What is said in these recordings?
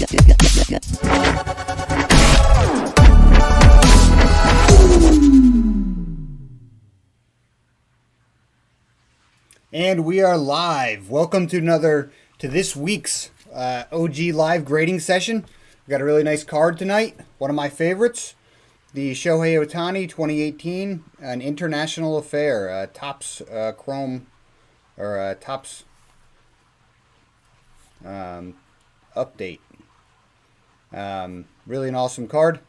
And we are live. Welcome to this week's OG live grading session. We got a really nice card tonight. One of my favorites, the Shohei Ohtani 2018, an international affair, Topps Chrome or Topps update. Really an awesome card.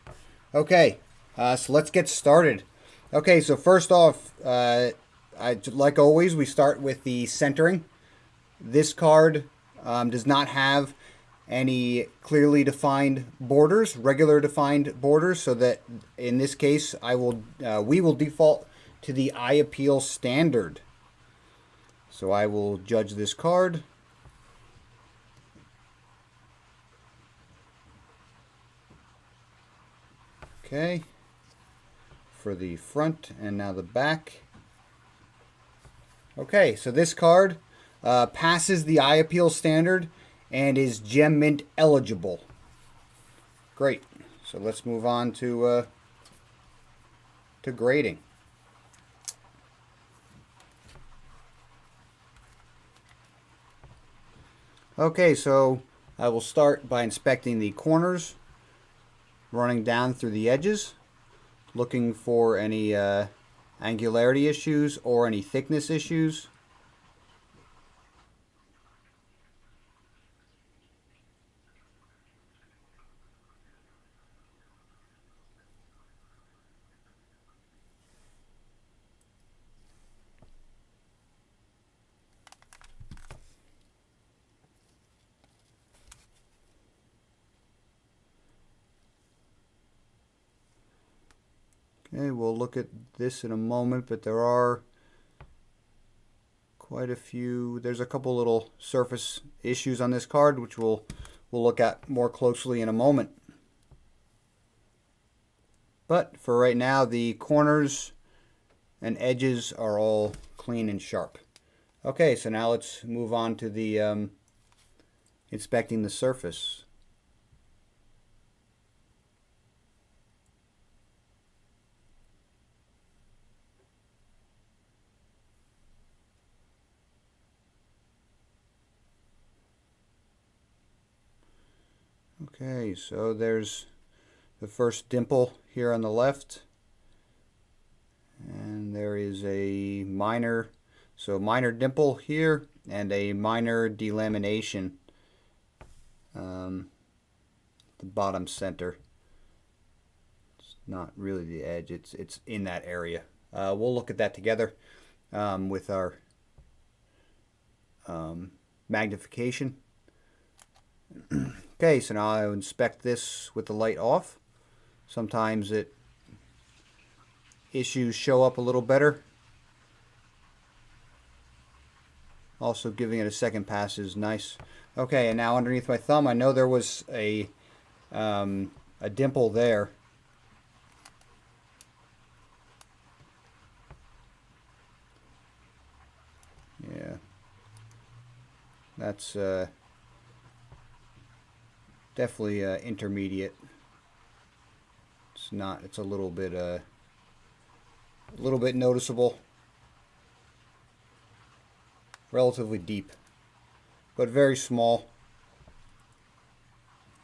Okay, so let's get started. Okay, so first off, like always, we start with the centering. This card does not have any clearly defined borders, regular defined borders, so that in this case, we will default to the eye appeal standard. So I will judge this card. Okay, for the front and now the back. Okay, so this card passes the eye appeal standard and is gem mint eligible. Great. So let's move on to grading. Okay, so I will start by inspecting the corners, running down through the edges, looking for any angularity issues or any thickness issues. Okay, we'll look at this in a moment, but there are quite a few. There's a couple little surface issues on this card, which we'll look at more closely in a moment. But for right now, the corners and edges are all clean and sharp. Okay, so now let's move on to the inspecting the surface. Okay, so there's the first dimple here on the left, and there is a minor dimple here and a minor delamination the bottom center. It's not really the edge, it's in that area. We'll look at that together with our magnification. Okay, so now I inspect this with the light off. Sometimes issues show up a little better. Also, giving it a second pass is nice. Okay, and now underneath my thumb, I know there was a dimple there. Yeah, that's definitely intermediate. It's a little bit noticeable. Relatively deep, but very small.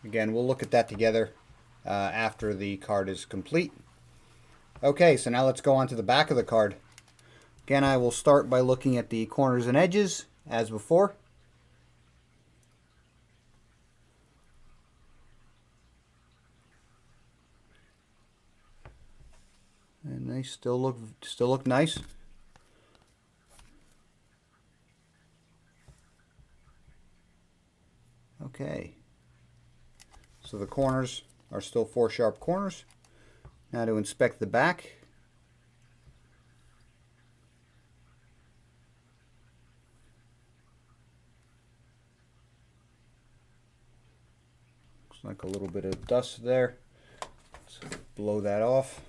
Again, we'll look at that together after the card is complete. Okay, so now let's go on to the back of the card. Again, I will start by looking at the corners and edges as before. And they still look nice. Okay. So the corners are still 4 sharp corners. Now to inspect the back. Looks like a little bit of dust there. Let's blow that off.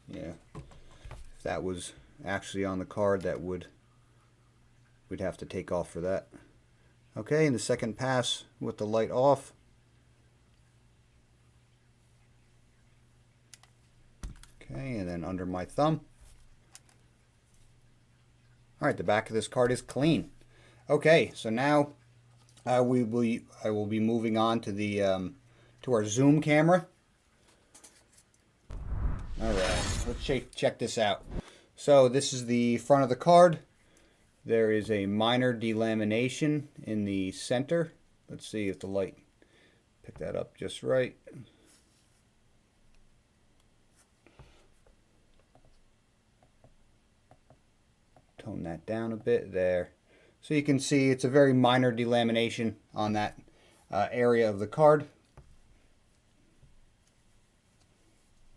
Yeah, if that was actually on the card, we'd have to take off for that. Okay, in the second pass with the light off. Okay, and then under my thumb. All right, the back of this card is clean. Okay, so now I will be moving on to the to our zoom camera. All right, let's check this out. So this is the front of the card. There is a minor delamination in the center. Let's see if the light pick that up just right. Tone that down a bit there. So you can see it's a very minor delamination on that area of the card.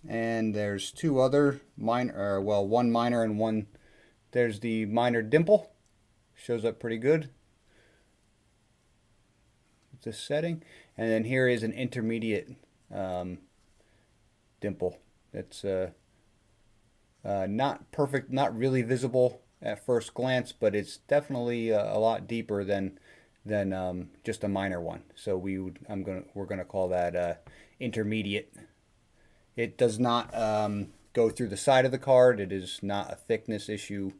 And there's two other minor, well, one minor and one, there's the minor dimple. Shows up pretty good with this setting. And then here is an intermediate dimple. It's not perfect, not really visible at first glance, but it's definitely a lot deeper than just a minor one. So we're gonna call that intermediate. It does not go through the side of the card. It is not a thickness issue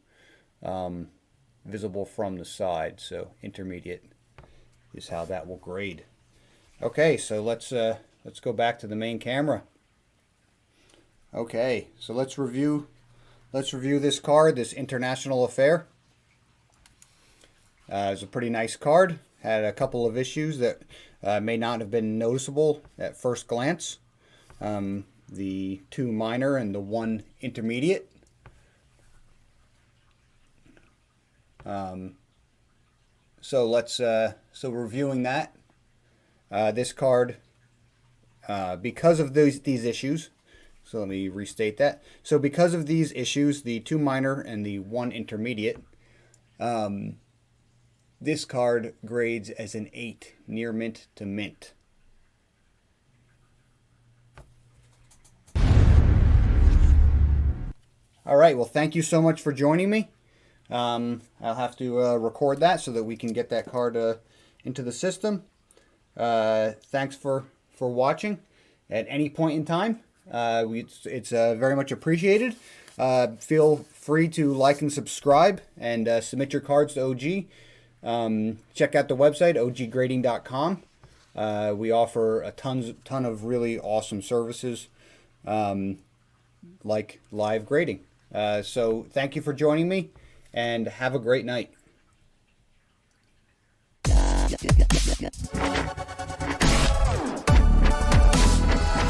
visible from the side. So intermediate is how that will grade. Okay, so let's go back to the main camera. Okay, so let's review this card, this International Affair. It's a pretty nice card. Had a couple of issues that may not have been noticeable at first glance. The two minor and the one intermediate. So reviewing that, this card, because of these issues. So let me restate that. So because of these issues, the two minor and the one intermediate, this card grades as an 8, near mint to mint. All right, well, thank you so much for joining me. I'll have to record that so that we can get that card into the system. Thanks for watching at any point in time. It's very much appreciated. Feel free to like and subscribe and submit your cards to OG. Check out the website, oggrading.com. We offer a ton of really awesome services like live grading. So thank you for joining me, and have a great night.